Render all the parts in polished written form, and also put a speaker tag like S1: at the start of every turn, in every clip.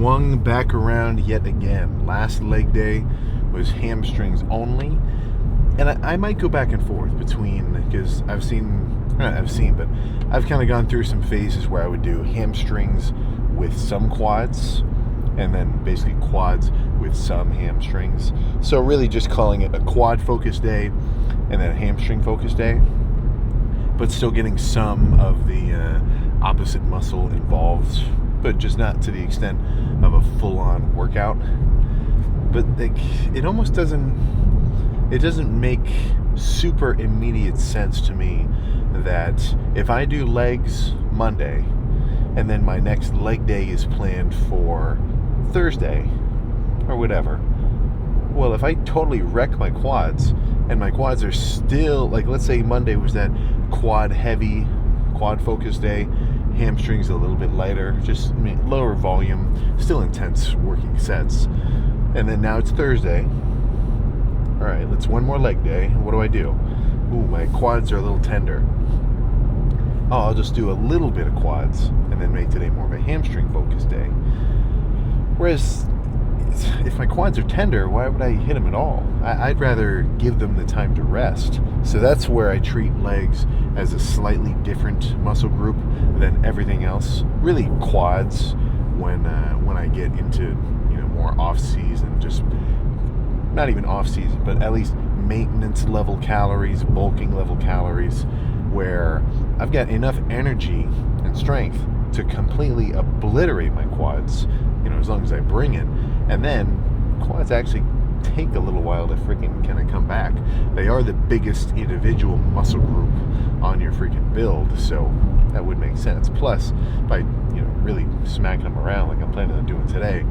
S1: swung back around yet again. Last leg day was hamstrings only. And I might go back and forth between, because I've kind of gone through some phases where I would do hamstrings with some quads, and then basically quads with some hamstrings. So really just calling it a quad focus day and then a hamstring focus day, but still getting some of the opposite muscle involved, but just not to the extent of a full-on workout. But it almost doesn't make super immediate sense to me that if I do legs Monday and then my next leg day is planned for Thursday or whatever, well, if I totally wreck my quads and my quads are still, like, let's say Monday was that quad focus day, hamstrings a little bit lighter, just lower volume, still intense working sets, and then now it's Thursday. All right, let's one more leg day. What do? Ooh, my quads are a little tender. Oh, I'll just do a little bit of quads and then make today more of a hamstring focus day. Whereas if my quads are tender, why would I hit them at all? I'd rather give them the time to rest. So that's where I treat legs as a slightly different muscle group than everything else. Really quads when I get into more off season, just not even off season, but at least maintenance level calories, bulking level calories, where I've got enough energy and strength to completely obliterate my quads, as long as I bring it. And then quads actually take a little while to freaking kind of come back. They are the biggest individual muscle group on your freaking build, so that would make sense. Plus, by really smacking them around like I'm planning on doing today,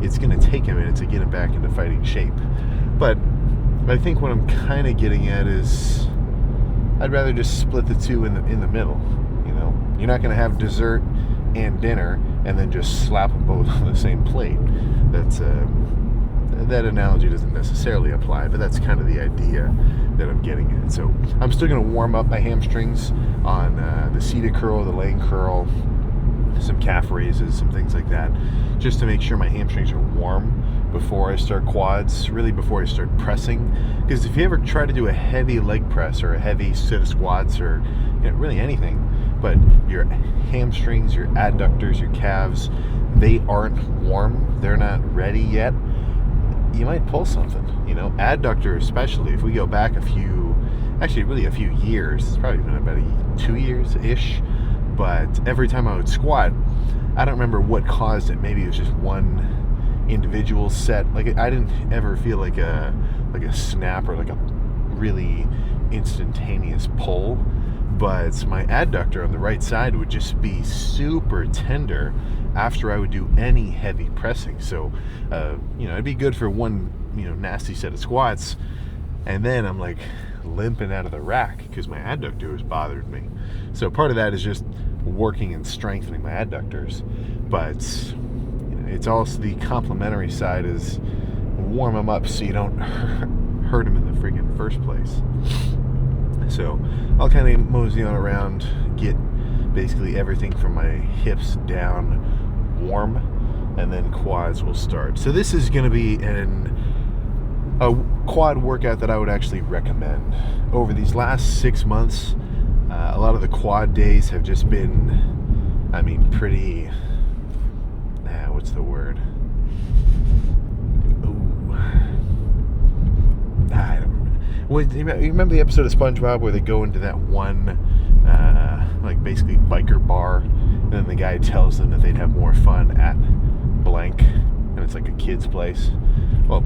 S1: it's going to take a minute to get them back into fighting shape. But I think what I'm kind of getting at is I'd rather just split the two in the middle. You're not going to have dessert and dinner and then just slap them both on the same plate. That analogy doesn't necessarily apply, but that's kind of the idea that I'm getting at. So I'm still going to warm up my hamstrings on the seated curl, the laying curl, some calf raises, some things like that, just to make sure my hamstrings are warm before I start quads, really before I start pressing. Because if you ever try to do a heavy leg press or a heavy set of squats or really anything, but your hamstrings, your adductors, your calves, they aren't warm, they're not ready yet, you might pull something. Adductor especially, if we go back a few years, it's probably been about 2 years-ish, but every time I would squat, I don't remember what caused it. Maybe it was just one individual set. Like, I didn't ever feel like a snap or like a really instantaneous pull, but my adductor on the right side would just be super tender after I would do any heavy pressing. So, it'd be good for one, nasty set of squats, and then I'm like limping out of the rack because my adductor was bothering me. So part of that is just working and strengthening my adductors, but it's also the complementary side is warm them up so you don't hurt them in the freaking first place. So I'll kind of mosey on around, get basically everything from my hips down warm, and then quads will start. So this is going to be a quad workout that I would actually recommend. Over these last 6 months, a lot of the quad days have just been, pretty, what's the word? Ooh. I don't remember. Well, you remember the episode of SpongeBob where they go into that one, basically biker bar, and then the guy tells them that they'd have more fun at blank, and it's like a kid's place? Well,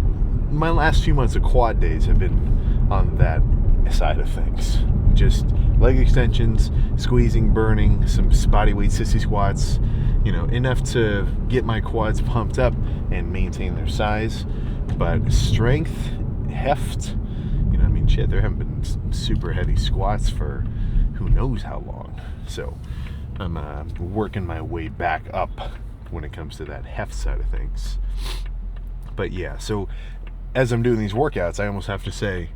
S1: my last few months of quad days have been on that side of things. Just leg extensions, squeezing, burning, some body weight sissy squats, enough to get my quads pumped up and maintain their size. But strength, heft, there haven't been super heavy squats for who knows how long. So I'm working my way back up when it comes to that heft side of things. But yeah, so as I'm doing these workouts, I almost have to say,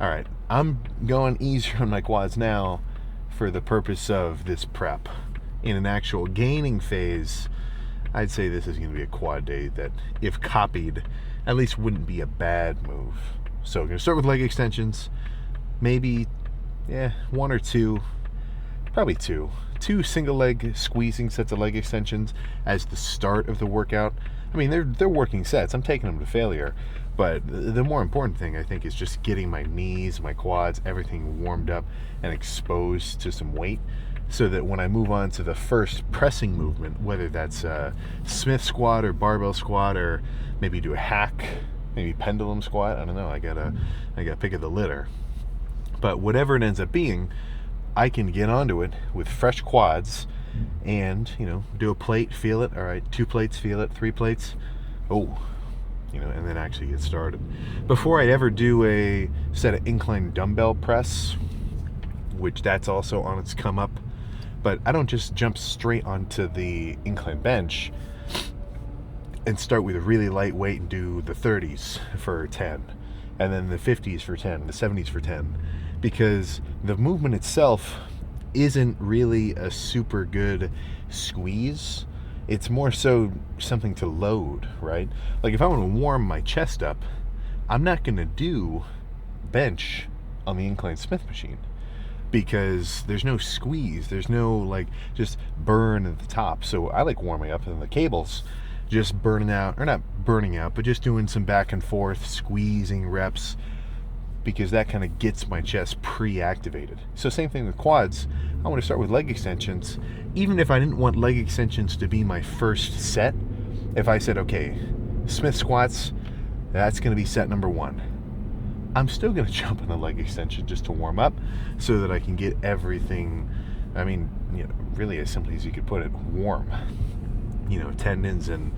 S1: all right, I'm going easier on my quads now for the purpose of this prep. In an actual gaining phase, I'd say this is going to be a quad day that, if copied, at least wouldn't be a bad move. So we're going to start with leg extensions. Maybe, one or two, probably two single leg squeezing sets of leg extensions as the start of the workout. I mean, they're working sets. I'm taking them to failure. But the more important thing, I think, is just getting my knees, my quads, everything warmed up and exposed to some weight, so that when I move on to the first pressing movement, whether that's a Smith squat or barbell squat, or maybe do a hack, maybe pendulum squat, I don't know, I gotta pick of the litter. But whatever it ends up being, I can get onto it with fresh quads and, do a plate, feel it. All right, 2 plates, feel it, 3 plates. And then actually get started. Before I ever do a set of incline dumbbell press, which that's also on its come up, but I don't just jump straight onto the incline bench and start with a really light weight and do the 30s for 10, and then the 50s for 10, the 70s for 10, because the movement itself isn't really a super good squeeze. It's more so something to load, right? Like if I want to warm my chest up, I'm not going to do bench on the incline Smith machine, because there's no squeeze, there's no just burn at the top. So I like warming up in the cables, just burning out, or not burning out, but just doing some back and forth squeezing reps, because that kind of gets my chest pre-activated. So same thing with quads. I want to start with leg extensions. Even if I didn't want leg extensions to be my first set, if I said, okay, Smith squats, that's going to be set number 1, I'm still going to jump on a leg extension just to warm up, so that I can get everything, really as simply as you could put it, warm. Tendons and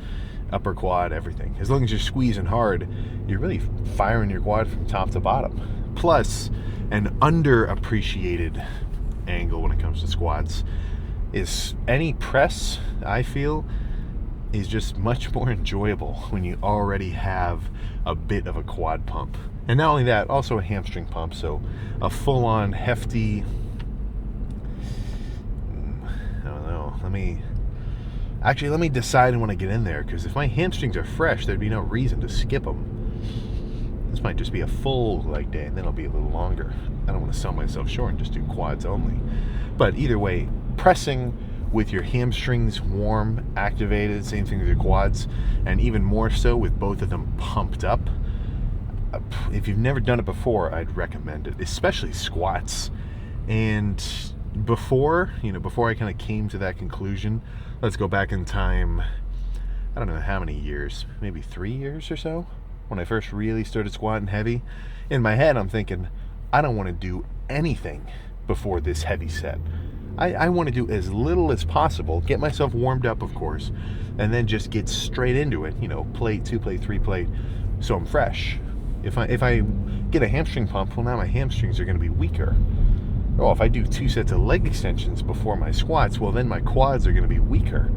S1: upper quad, everything. As long as you're squeezing hard, you're really firing your quad from top to bottom. Plus, an underappreciated angle when it comes to squats is any press, I feel, is just much more enjoyable when you already have a bit of a quad pump. And not only that, also a hamstring pump. So a full-on hefty, I don't know, let me decide when I get in there, because if my hamstrings are fresh, there'd be no reason to skip them. This might just be a full leg day, and then it'll be a little longer. I don't want to sell myself short and just do quads only. But either way, pressing with your hamstrings warm, activated, same thing with your quads, and even more so with both of them pumped up. If you've never done it before, I'd recommend it, especially squats. And before I kind of came to that conclusion, let's go back in time, I don't know how many years, maybe 3 years or so, when I first really started squatting heavy. In my head, I'm thinking, I don't want to do anything before this heavy set. I want to do as little as possible, get myself warmed up, of course, and then just get straight into it, plate, 2 plate, 3 plate, so I'm fresh. If I get a hamstring pump, well, now my hamstrings are going to be weaker. Oh, if I do 2 sets of leg extensions before my squats, well, then my quads are going to be weaker.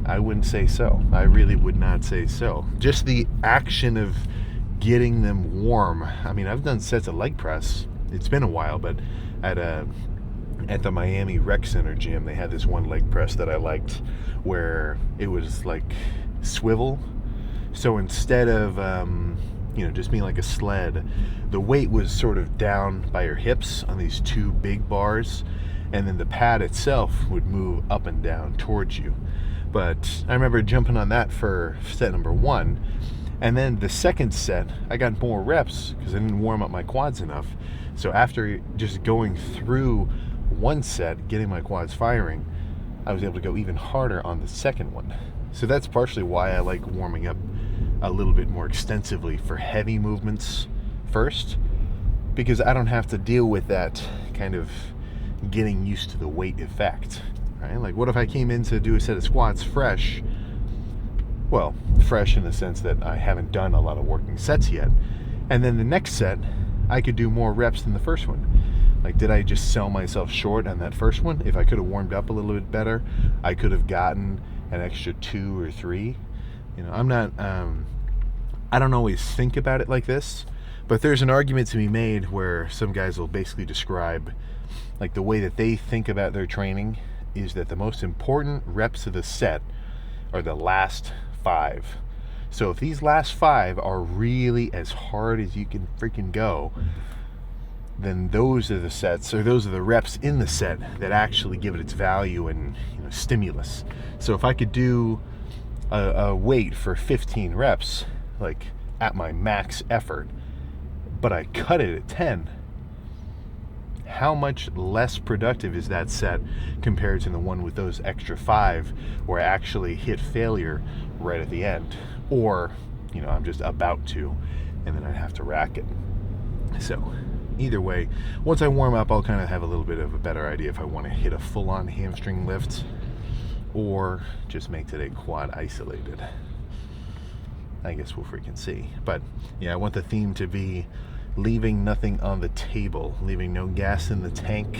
S1: I wouldn't say so. I really would not say so. Just the action of getting them warm. I mean, I've done sets of leg press. It's been a while, but at the Miami Rec Center gym, they had this one leg press that I liked, where it was like swivel. So instead of just being like a sled, the weight was sort of down by your hips on these 2 big bars, and then the pad itself would move up and down towards you. But I remember jumping on that for set number 1, and then the second set, I got more reps because I didn't warm up my quads enough. So after just going through 1 set, getting my quads firing, I was able to go even harder on the second one. So that's partially why I like warming up a little bit more extensively for heavy movements first, because I don't have to deal with that kind of getting used to the weight effect, right? Like, what if I came in to do a set of squats fresh? Well, fresh in the sense that I haven't done a lot of working sets yet, and then the next set I could do more reps than the first one. Like, did I just sell myself short on that first one? If I could have warmed up a little bit better, I could have gotten an extra 2 or 3. I'm not, I don't always think about it like this, but there's an argument to be made where some guys will basically describe, the way that they think about their training is that the most important reps of the set are the last 5. So if these last 5 are really as hard as you can freaking go, then those are the sets, or those are the reps in the set that actually give it its value and stimulus. So if I could do a weight for 15 reps, like at my max effort, but I cut it at 10, how much less productive is that set compared to the one with those extra 5 where I actually hit failure right at the end? Or, I'm just about to, and then I have to rack it. So either way, once I warm up, I'll kind of have a little bit of a better idea if I want to hit a full-on hamstring lift or just make today quad isolated. I guess we'll freaking see. But yeah, I want the theme to be leaving nothing on the table, leaving no gas in the tank.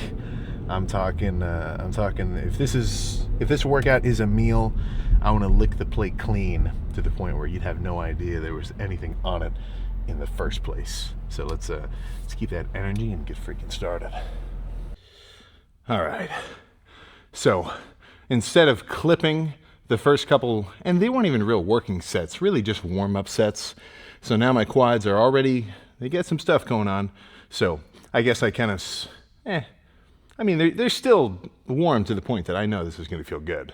S1: I'm talking if this workout is a meal, I want to lick the plate clean to the point where you'd have no idea there was anything on it in the first place. So let's keep that energy and get freaking started. All right. So instead of clipping the first couple, and they weren't even real working sets, really just warm-up sets. So now my quads are already, they get some stuff going on. So I guess I kind of, they're still warm to the point that I know this is going to feel good.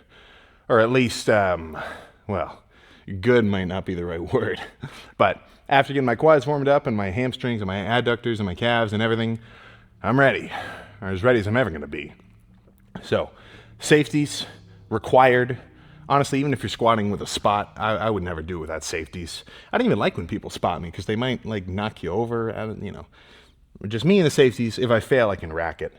S1: Or at least, good might not be the right word. But after getting my quads warmed up and my hamstrings and my adductors and my calves and everything, I'm ready, or as ready as I'm ever going to be. So safeties required. Honestly, even if you're squatting with a spot, I would never do it without safeties. I don't even like when people spot me because they might knock you over. Just me and the safeties. If I fail, I can rack it.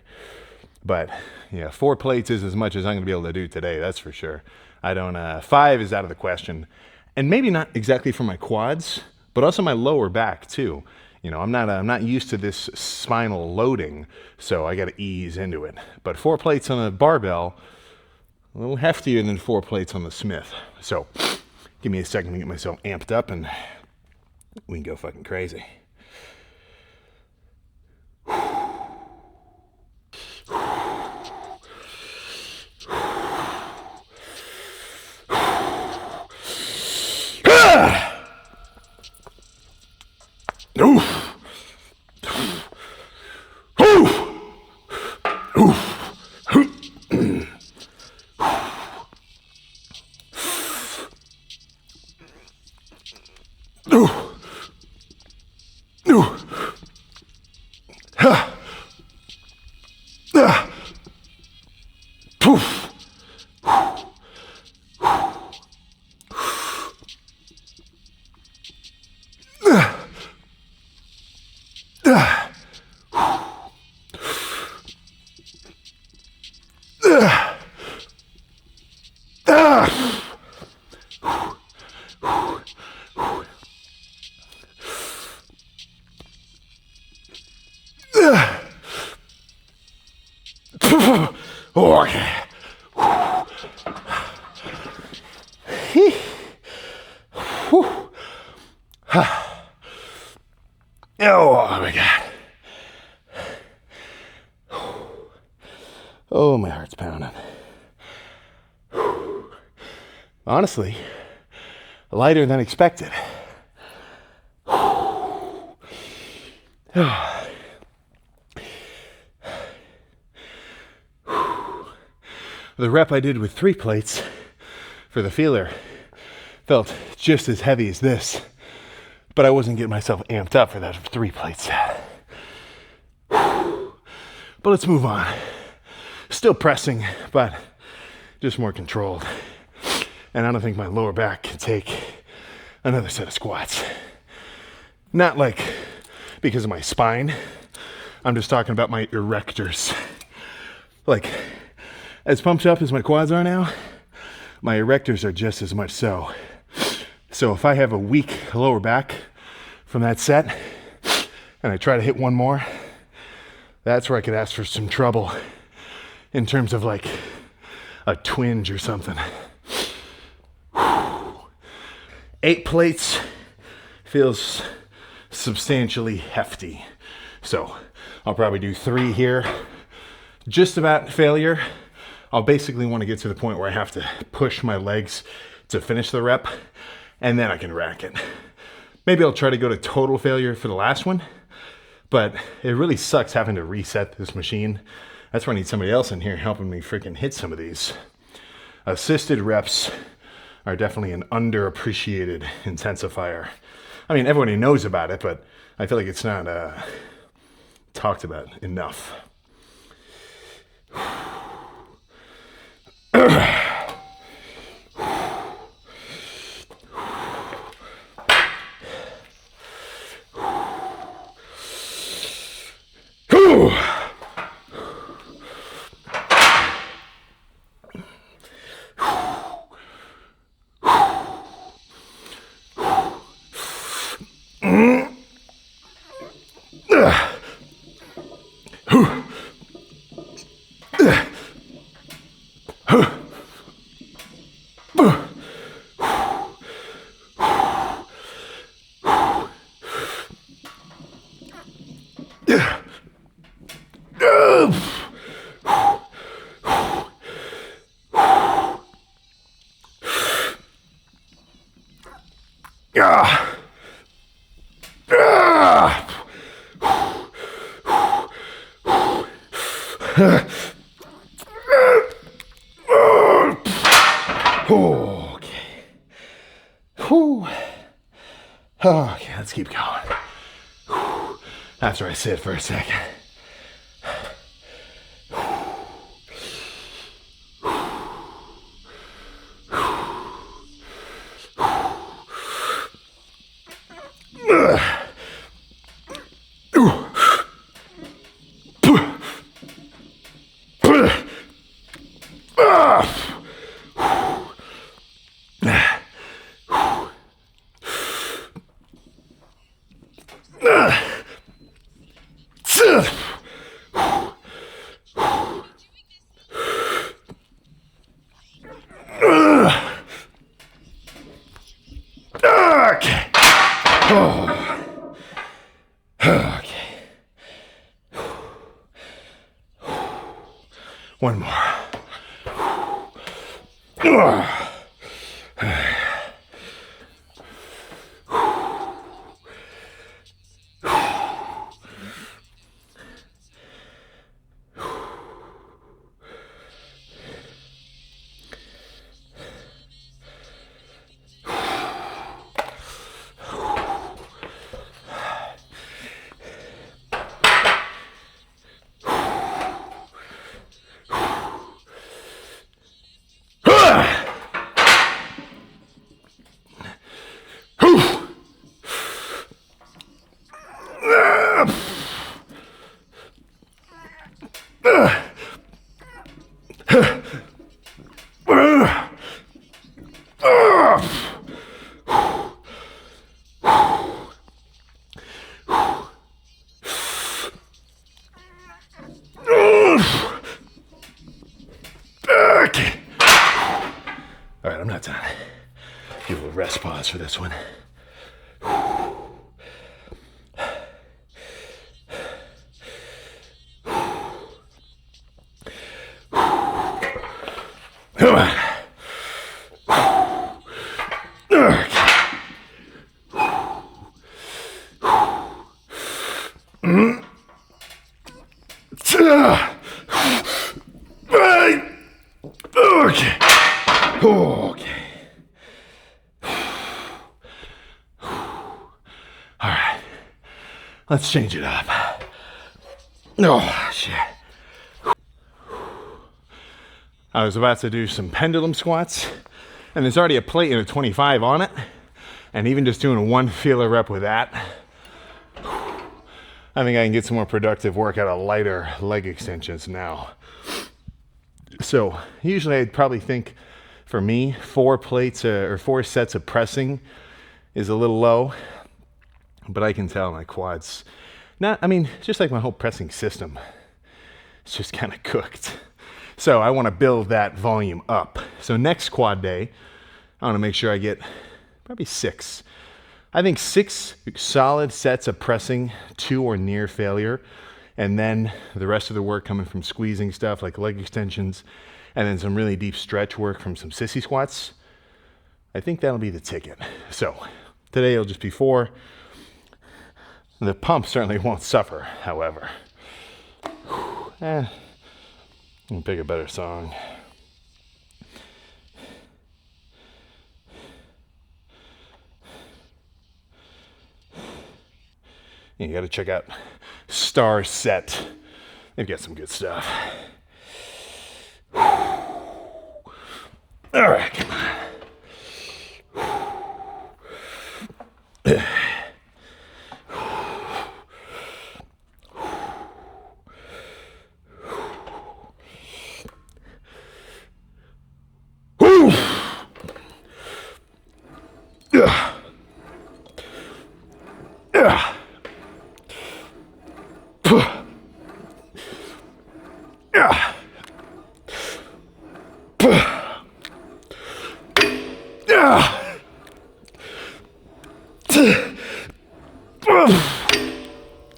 S1: But yeah, 4 plates is as much as I'm going to be able to do today. That's for sure. 5 is out of the question, and maybe not exactly for my quads, but also my lower back too. I'm not used to this spinal loading, so I got to ease into it. But 4 plates on a barbell, a little heftier than 4 plates on the Smith. So give me a second to get myself amped up and we can go fucking crazy. Okay. Oh my God. Oh, my heart's pounding. Honestly, lighter than expected. The rep I did with 3 plates for the feeler felt just as heavy as this, but I wasn't getting myself amped up for that 3 plate set. But let's move on. Still pressing, but just more controlled. And I don't think my lower back can take another set of squats. Not like because of my spine. I'm just talking about my erectors. Like, as pumped up as my quads are now, my erectors are just as much so. So if I have a weak lower back from that set, and I try to hit one more, that's where I could ask for some trouble in terms of like a twinge or something. 8 plates feels substantially hefty. So I'll probably do 3 here. Just about failure. I'll basically want to get to the point where I have to push my legs to finish the rep, and then I can rack it. Maybe I'll try to go to total failure for the last one, but it really sucks having to reset this machine. That's why I need somebody else in here helping me freaking hit some of these. Assisted reps are definitely an underappreciated intensifier. I mean, everybody knows about it, but I feel like it's not talked about enough. Okay. Whew. Okay, let's keep going. Whew. After I sit for a second. One more. All right, I'm not done. Give a little rest pause for this one. Come on. Okay. Okay. All right. Let's change it up. Oh, shit. I was about to do some pendulum squats, and there's already a plate and a 25 on it. And even just doing one feeler rep with that, I think I can get some more productive work out of lighter leg extensions now. So usually I'd probably think, for me, 4 plates or 4 sets of pressing is a little low, but I can tell my quads, just like my whole pressing system, it's just kind of cooked. So I want to build that volume up. So next quad day, I want to make sure I get probably 6. I think 6 solid sets of pressing, 2 or near failure, and then the rest of the work coming from squeezing stuff like leg extensions, and then some really deep stretch work from some sissy squats. I think that'll be the ticket. So today it'll just be 4. The pump certainly won't suffer, however. Let me pick a better song. You got to check out Star Set. They've got some good stuff. All right, come on.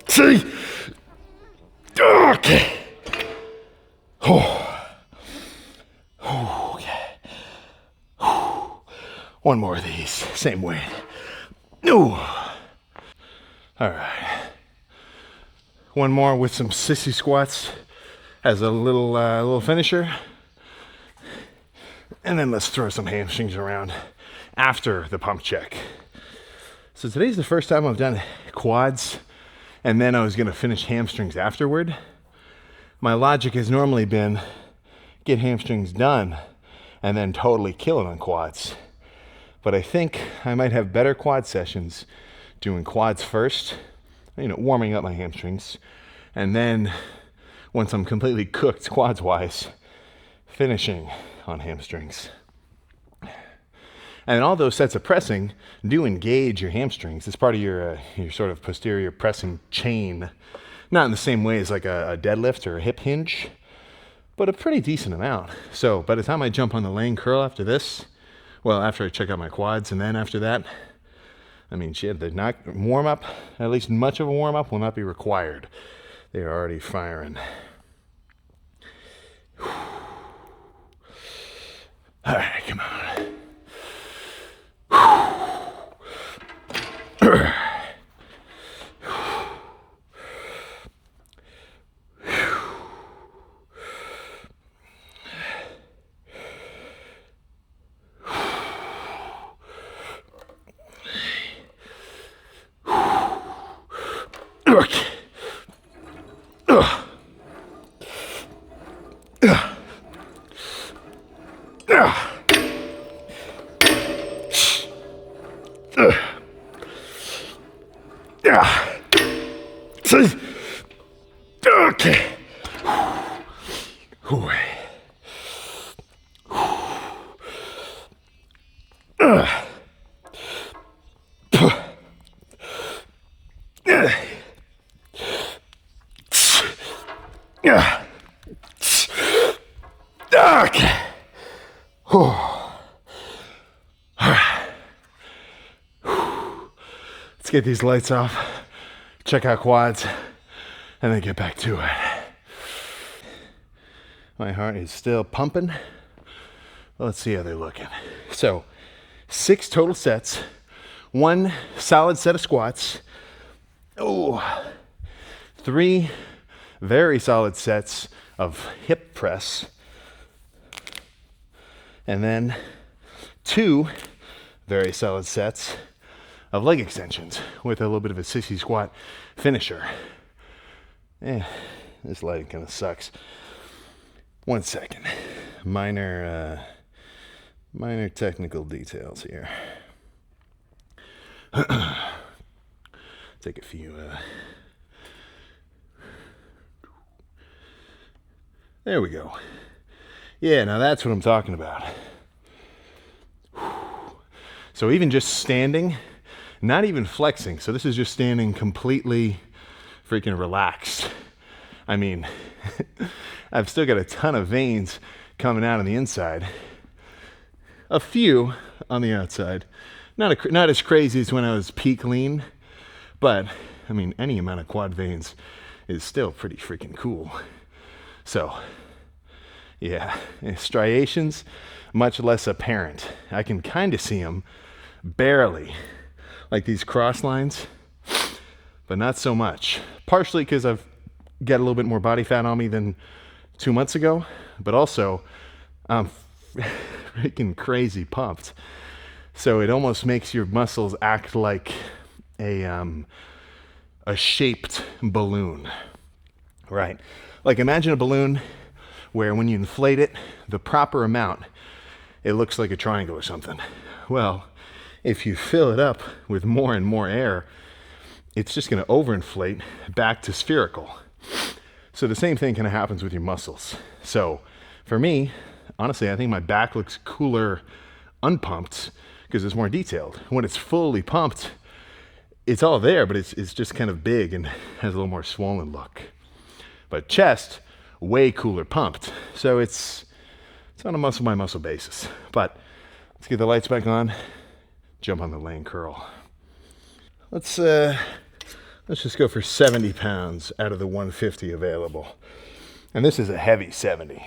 S1: See? Okay. Okay. One more of these. Same weight. All right. One more with some sissy squats as a little finisher. And then let's throw some hamstrings around after the pump check. So today's the first time I've done quads, and then I was going to finish hamstrings afterward. My logic has normally been get hamstrings done and then totally kill it on quads. But I think I might have better quad sessions doing quads first, warming up my hamstrings, and then once I'm completely cooked quads wise, finishing on hamstrings. And all those sets of pressing do engage your hamstrings. It's part of your sort of posterior pressing chain. Not in the same way as like a deadlift or a hip hinge, but a pretty decent amount. So by the time I jump on the lane curl after this, well, after I check out my quads, and then after that, I mean, shit, the warm up, at least much of a warm up will not be required. They are already firing. All right, come on. Okay. Okay. Let's get these lights off, check out quads, and then get back to it. My heart is still pumping. Let's see how they're looking. So, 6 total sets, 1 solid set of squats, 3 very solid sets of hip press, and then 2 very solid sets of leg extensions with a little bit of a sissy squat finisher. This lighting kind of sucks. 1 second. Minor technical details here. Take a few. There we go. Yeah, now that's what I'm talking about. So even just standing, not even flexing. So this is just standing completely freaking relaxed. I mean, I've still got a ton of veins coming out on the inside. A few on the outside. Not as crazy as when I was peak lean, but I mean, any amount of quad veins is still pretty freaking cool. So,
S2: Yeah, striations, much less apparent. I can kind of see them, barely, like these cross lines, but not so much. Partially because I've got a little bit more body fat on me than 2 months ago, but also I'm freaking crazy pumped. So it almost makes your muscles act like a shaped balloon, right? Like imagine a balloon where when you inflate it, the proper amount, it looks like a triangle or something. Well, if you fill it up with more and more air, it's just going to overinflate back to spherical. So the same thing kind of happens with your muscles. So for me, honestly, I think my back looks cooler unpumped because it's more detailed. When it's fully pumped, it's all there, but it's just kind of big and has a little more swollen look. But chest, way cooler pumped. So it's on a muscle by muscle basis. But let's get the lights back on, jump on the lane curl. Let's just go for 70 pounds out of the 150 available. And this is a heavy 70.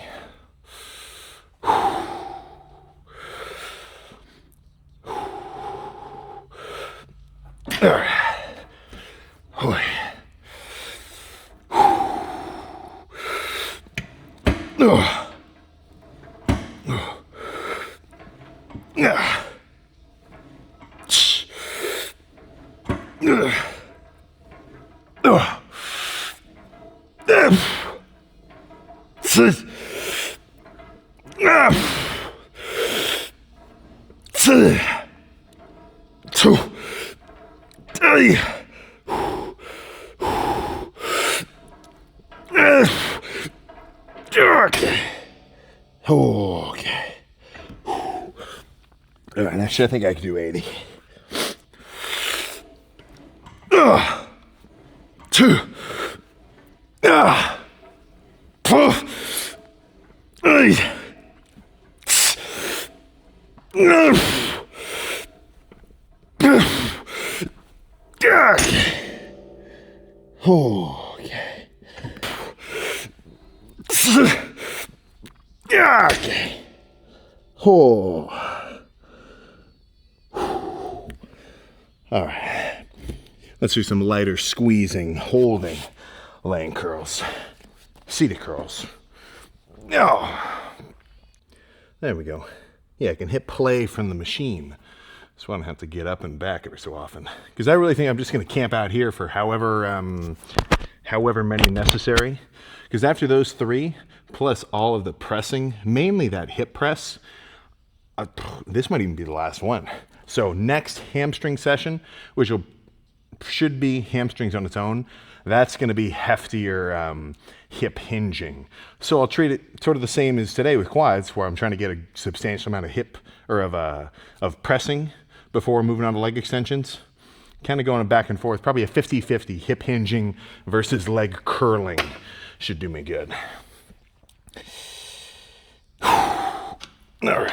S2: Okay. All right, actually, I think I can do 80. 2. 4. 8. Okay. Okay. Oh. All right. Let's do some lighter squeezing, holding lane curls. Seated curls. Oh. There we go. Yeah, I can hit play from the machine. So I don't have to get up and back every so often. Because I really think I'm just going to camp out here for however many necessary. Because after those 3, plus all of the pressing, mainly that hip press, this might even be the last one. So next hamstring session, which should be hamstrings on its own, that's going to be heftier hip hinging. So I'll treat it sort of the same as today with quads, where I'm trying to get a substantial amount of hip or of pressing before moving on to leg extensions. Kind of going back and forth, probably a 50-50 hip hinging versus leg curling should do me good. All right.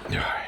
S2: All right.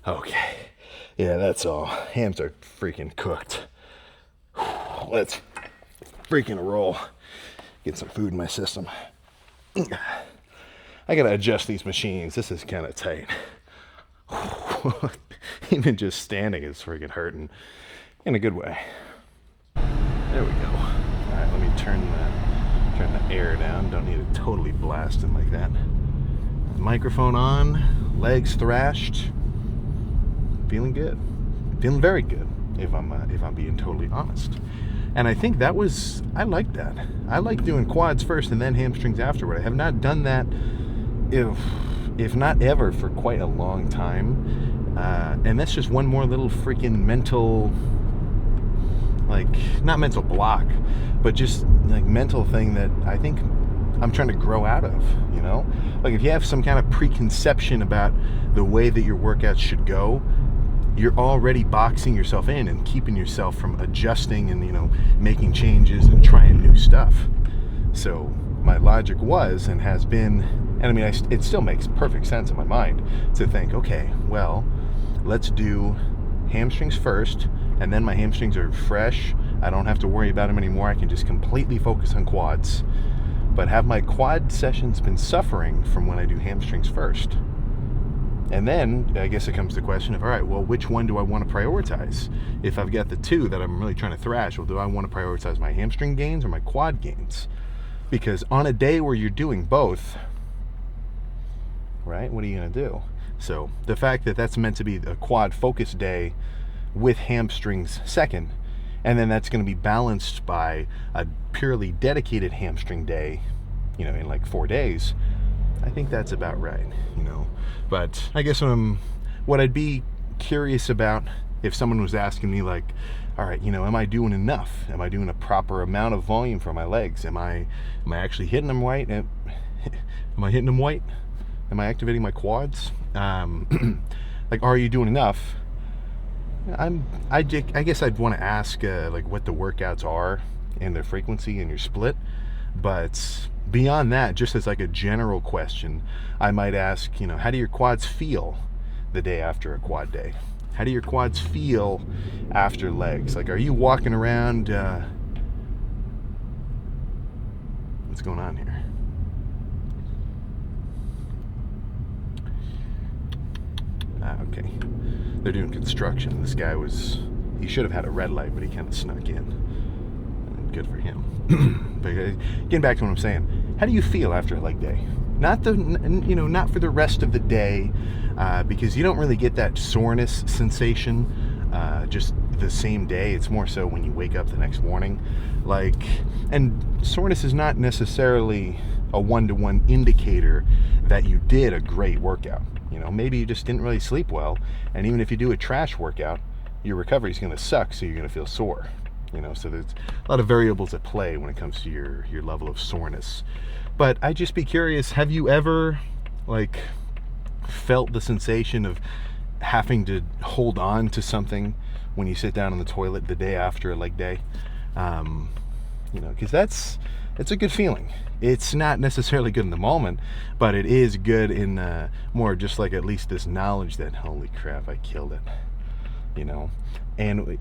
S2: Okay, yeah, that's all. Hams are freaking cooked. Let's freaking roll. Get some food in my system. I gotta adjust these machines. This is kind of tight. Even just standing is freaking hurting in a good way. There we go. All right, let me turn the air down. Don't need it totally blasting like that. Microphone on, legs thrashed. Feeling good. Feeling very good, if I'm being totally honest. And I think I like that. I like doing quads first and then hamstrings afterward. I have not done that, if not ever, for quite a long time. And that's just one more little freaking mental like, not mental block, but just like mental thing that I think I'm trying to grow out of, you know? Like, if you have some kind of preconception about the way that your workouts should go, you're already boxing yourself in and keeping yourself from adjusting and, you know, making changes and trying new stuff. So my logic was and has been, and I mean, it still makes perfect sense in my mind to think, okay, well, let's do hamstrings first, and then my hamstrings are fresh. I don't have to worry about them anymore. I can just completely focus on quads. But have my quad sessions been suffering from when I do hamstrings first? And then I guess it comes to the question of, all right, well, which one do I want to prioritize? If I've got the two that I'm really trying to thrash, well, do I want to prioritize my hamstring gains or my quad gains? Because on a day where you're doing both, right, what are you going to do? So the fact that that's meant to be a quad focus day with hamstrings second, and then that's going to be balanced by a purely dedicated hamstring day, you know, in like 4 days, I think that's about right, you know. But I guess what I'd be curious about if someone was asking me, like, all right, you know, am I doing enough? Am I doing a proper amount of volume for my legs? Am I actually hitting them right? Am I hitting them right? Am I activating my quads? Like, are you doing enough? I guess I'd want to ask like what the workouts are and their frequency and your split. But beyond that, just as like a general question, I might ask, you know, how do your quads feel the day after a quad day? How do your quads feel after legs? Like, are you walking around, what's going on here? Okay. They're doing construction. This guy he should have had a red light, but he kind of snuck in. Good for him. But getting back to what I'm saying, how do you feel after a leg day? Not for the rest of the day, because you don't really get that soreness sensation just the same day. It's more so when you wake up the next morning. And soreness is not necessarily a one-to-one indicator that you did a great workout. You know, maybe you just didn't really sleep well, and even if you do a trash workout, your recovery is going to suck, so you're going to feel sore. You know, so there's a lot of variables at play when it comes to your level of soreness. But I'd just be curious, have you ever, like, felt the sensation of having to hold on to something when you sit down on the toilet the day after a leg day? You know, because it's a good feeling. It's not necessarily good in the moment, but it is good in more just like at least this knowledge that, holy crap, I killed it, you know. And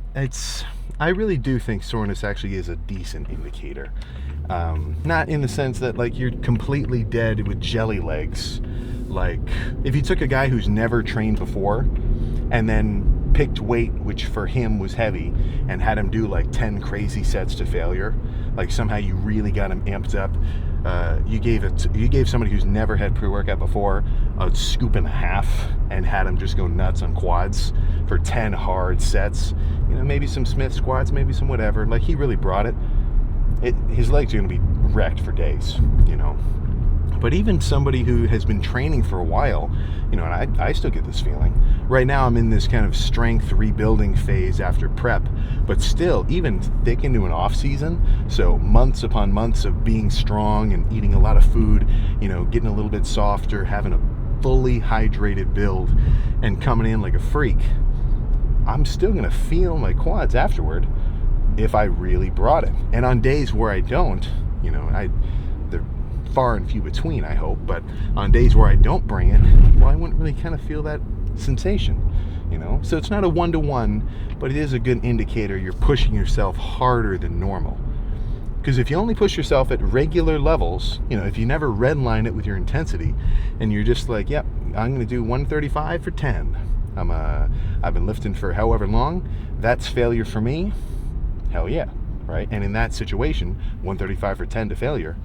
S2: I really do think soreness actually is a decent indicator. Not in the sense that, like, you're completely dead with jelly legs. Like, if you took a guy who's never trained before and then picked weight, which for him was heavy, and had him do like 10 crazy sets to failure, like somehow you really got him amped up. You gave somebody who's never had pre-workout before a scoop and a half and had him just go nuts on quads for 10 hard sets. You know, maybe some Smith squats, maybe some whatever. Like, he really brought it. His legs are going to be wrecked for days, you know. But even somebody who has been training for a while, you know, and I still get this feeling. Right now I'm in this kind of strength rebuilding phase after prep, but still, even thick into an off season, so months upon months of being strong and eating a lot of food, you know, getting a little bit softer, having a fully hydrated build, and coming in like a freak, I'm still going to feel my quads afterward if I really brought it. And on days where I don't, you know, they're far and few between, I hope, but on days where I don't bring it, well, I wouldn't really kind of feel that sensation, you know. So it's not a one-to-one, but it is a good indicator you're pushing yourself harder than normal. Because if you only push yourself at regular levels, you know, if you never redline it with your intensity, and you're just like, yep, I'm going to do 135 for 10. I've been lifting for however long, that's failure for me. Hell yeah, right? And in that situation, 135 for 10 to failure,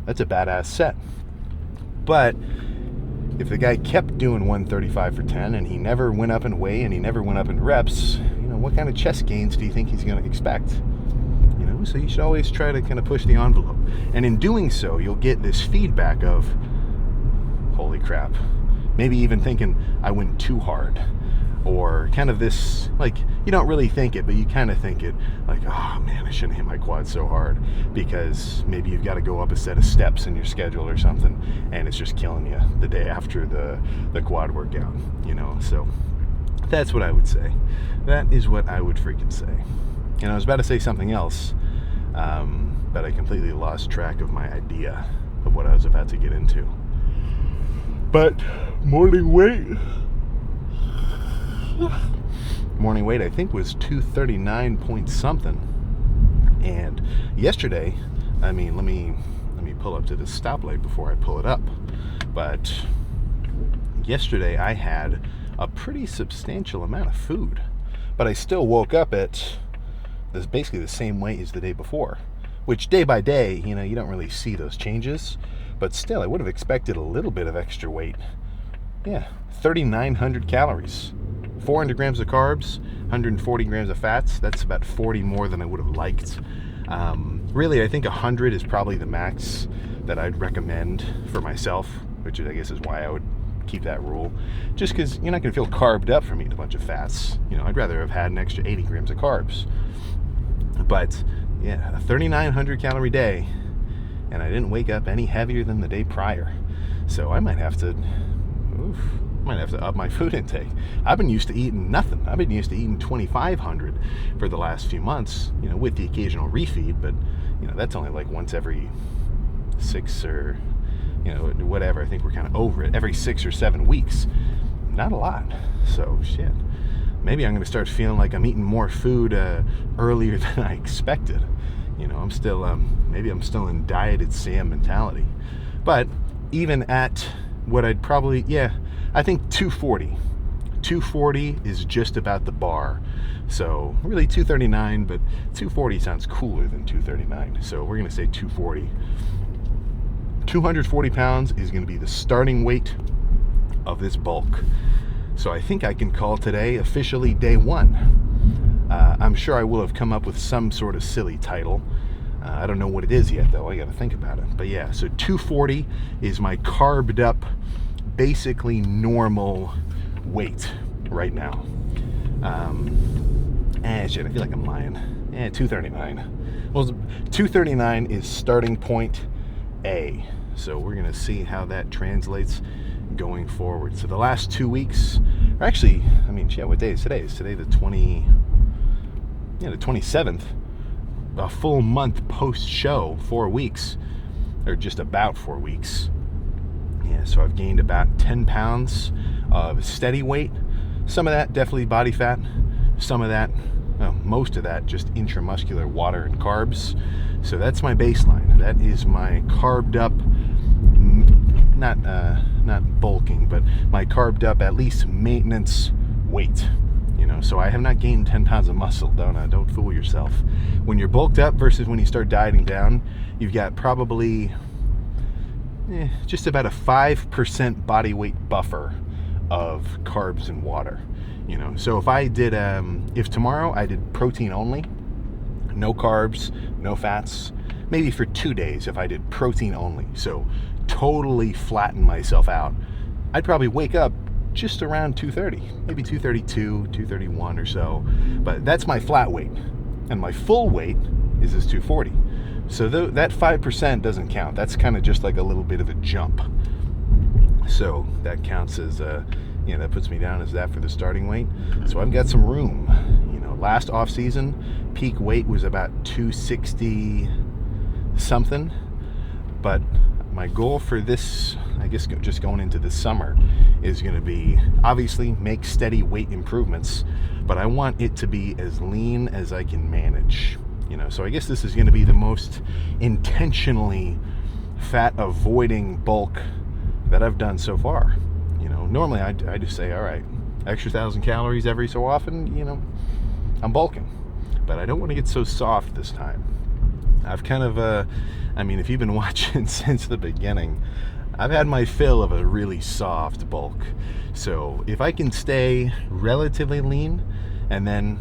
S2: that's a badass set. But if the guy kept doing 135 for 10 and he never went up in weight and he never went up in reps, you know, what kind of chest gains do you think he's going to expect? You know, so you should always try to kind of push the envelope. And in doing so, you'll get this feedback of, holy crap. Maybe even thinking, I went too hard. or kind of this, like, you don't really think it, but you kind of think it, like, oh man, I shouldn't hit my quad so hard, because maybe you've got to go up a set of steps in your schedule or something, and it's just killing you the day after the quad workout, you know. So that's what I would say. That is what I would freaking say. And I was about to say something else, but I completely lost track of my idea of what I was about to get into. But morning weight, I think, was 239 point something. And yesterday, I mean, let me pull up to the stoplight before I pull it up. But yesterday I had a pretty substantial amount of food, but I still woke up at basically the same weight as the day before, which day by day, you know, you don't really see those changes, but still I would have expected a little bit of extra weight. Yeah, 3,900 calories, 400 grams of carbs, 140 grams of fats. That's about 40 more than I would have liked. Really, I think 100 is probably the max that I'd recommend for myself, which I guess is why I would keep that rule, just because you're not going to feel carved up from eating a bunch of fats. You know, I'd rather have had an extra 80 grams of carbs. But yeah, a 3,900 calorie day, and I didn't wake up any heavier than the day prior. So I might have to up my food intake. I've been used to eating nothing. I've been used to eating 2,500 for the last few months, you know, with the occasional refeed, but you know, that's only like once every 6 or, you know, whatever. I think we're kind of over it. Every 6 or 7 weeks. Not a lot. So shit. Maybe I'm going to start feeling like I'm eating more food earlier than I expected. You know, I'm still, maybe I'm still in dieted Sam mentality. But even at what I'd probably, I think 240. 240 is just about the bar. So really 239, but 240 sounds cooler than 239. So we're going to say 240. 240 pounds is going to be the starting weight of this bulk. So I think I can call today officially day one. I'm sure I will have come up with some sort of silly title. I don't know what it is yet, though. I got to think about it. But yeah, so 240 is my carved up, basically normal weight right now. Shit, I feel like I'm lying. 239. Well, 239 is starting point A. So we're going to see how that translates going forward. So the last 2 weeks, or actually, I mean, what day is today? Is today the 27th? A full month post-show, 4 weeks, or just about 4 weeks. Yeah, so I've gained about 10 pounds of steady weight. Some of that definitely body fat. Some of that, most of that, just intramuscular water and carbs. So that's my baseline. That is my carved up, not bulking, but my carved up at least maintenance weight. You know, so I have not gained 10 pounds of muscle. Don't fool yourself. When you're bulked up versus when you start dieting down, you've got probably just about a 5% body weight buffer of carbs and water. You know, so if I did, if tomorrow I did protein only, no carbs, no fats, maybe for 2 days if I did protein only, so totally flatten myself out, I'd probably wake up just around 230, maybe 232, 231 or so. But that's my flat weight, and my full weight is this 240. So that 5% doesn't count. That's kind of just like a little bit of a jump. So that counts as that puts me down as that for the starting weight. So I've got some room. You know, last off season peak weight was about 260 something, but my goal for this, I guess just going into this summer, is going to be obviously make steady weight improvements, but I want it to be as lean as I can manage. You know, so I guess this is going to be the most intentionally fat avoiding bulk that I've done so far. You know, normally I just say, all right, extra 1,000 calories every so often, you know, I'm bulking, but I don't want to get so soft this time. I've kind of, if you've been watching since the beginning, I've had my fill of a really soft bulk. So if I can stay relatively lean and then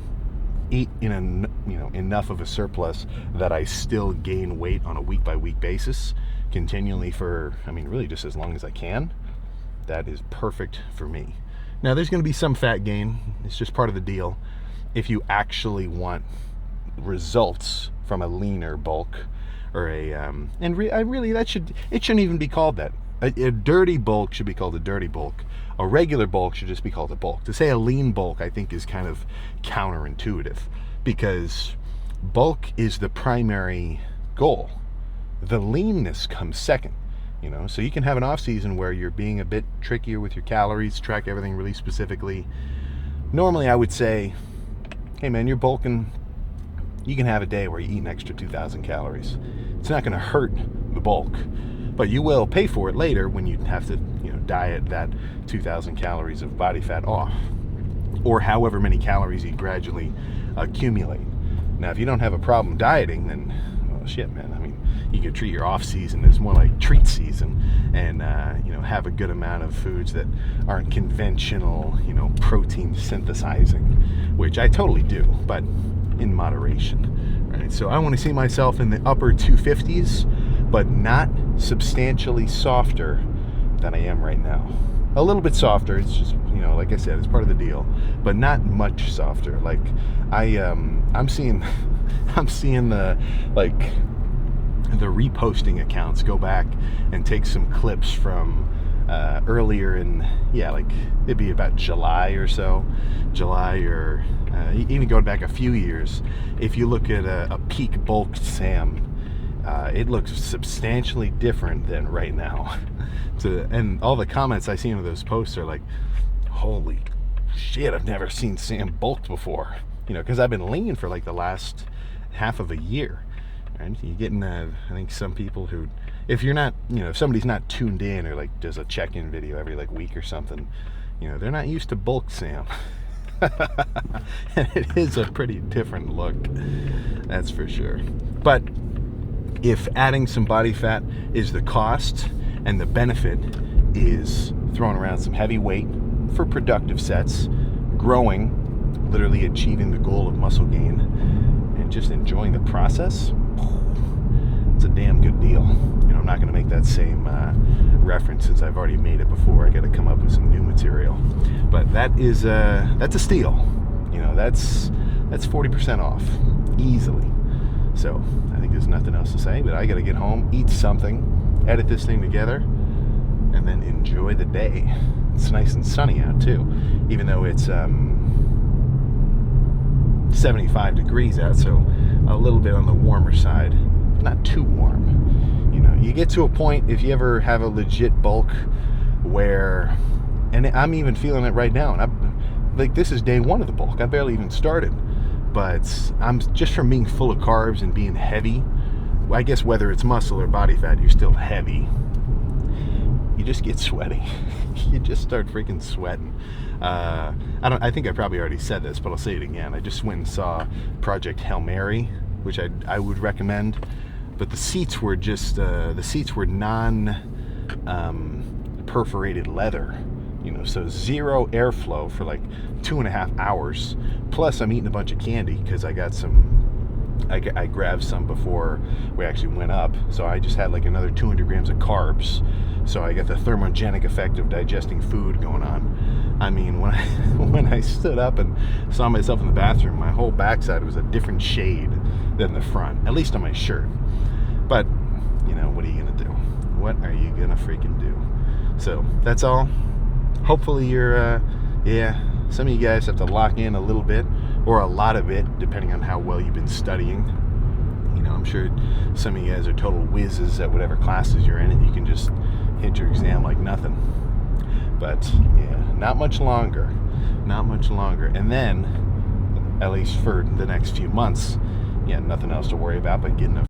S2: eat enough of a surplus that I still gain weight on a week-by-week basis, continually for, really just as long as I can, that is perfect for me. Now, there's going to be some fat gain. It's just part of the deal. If you actually want results from a leaner bulk, or it shouldn't even be called that. A dirty bulk should be called a dirty bulk. A regular bulk should just be called a bulk. To say a lean bulk, I think, is kind of counterintuitive, because bulk is the primary goal. The leanness comes second. So you can have an off season where you're being a bit trickier with your calories, track everything really specifically. Normally I would say, hey man, you're bulking, you can have a day where you eat an extra 2,000 calories. It's not going to hurt the bulk, but you will pay for it later when you have to diet that 2,000 calories of body fat off, or however many calories you gradually accumulate. Now, if you don't have a problem dieting, then, well, shit, man. I mean, you could treat your off season as more like treat season, and have a good amount of foods that aren't conventional, protein synthesizing, which I totally do, but in moderation, right? So I want to see myself in the upper 250s, but not substantially softer than I am right now. A little bit softer. It's just, like I said, it's part of the deal, but not much softer. Like I'm seeing the reposting accounts go back and take some clips from earlier in, it'd be about July or even going back a few years. If you look at a peak bulk Sam, it looks substantially different than right now. And all the comments I see into those posts are like, holy shit, I've never seen Sam bulked before. Because I've been lean for like the last half of a year. Right? You're getting, I think some people who, if you're not, if somebody's not tuned in or like does a check-in video every like week or something, they're not used to bulk Sam. And it is a pretty different look, that's for sure. But if adding some body fat is the cost and the benefit is throwing around some heavy weight for productive sets, growing, literally achieving the goal of muscle gain, and just enjoying the process, it's a damn good deal. I'm not going to make that same reference since I've already made it before. I got to come up with some new material. But that's a steal. That's 40% off easily. So I think there's nothing else to say, but I got to get home, eat something, edit this thing together, and then enjoy the day. It's nice and sunny out too, even though it's 75 degrees out, so a little bit on the warmer side, not too warm. You get to a point, if you ever have a legit bulk where, and I'm even feeling it right now, and I'm like, this is day one of the bulk. I barely even started, but I'm just from being full of carbs and being heavy. I guess whether it's muscle or body fat, you're still heavy. You just get sweaty. You just start freaking sweating. I think I probably already said this, but I'll say it again. I just went and saw Project Hail Mary, which I would recommend. But the seats were just non-perforated leather, so zero airflow for like 2.5 hours. Plus, I'm eating a bunch of candy because I grabbed some before we actually went up, so I just had like another 200 grams of carbs. So I got the thermogenic effect of digesting food going on. I mean, when I stood up and saw myself in the bathroom, my whole backside was a different shade than the front, at least on my shirt. But, what are you going to do? What are you going to freaking do? So, that's all. Hopefully you're, some of you guys have to lock in a little bit, or a lot of it, depending on how well you've been studying. I'm sure some of you guys are total whizzes at whatever classes you're in, and you can just hit your exam like nothing. But, not much longer. And then, at least for the next few months, nothing else to worry about but getting a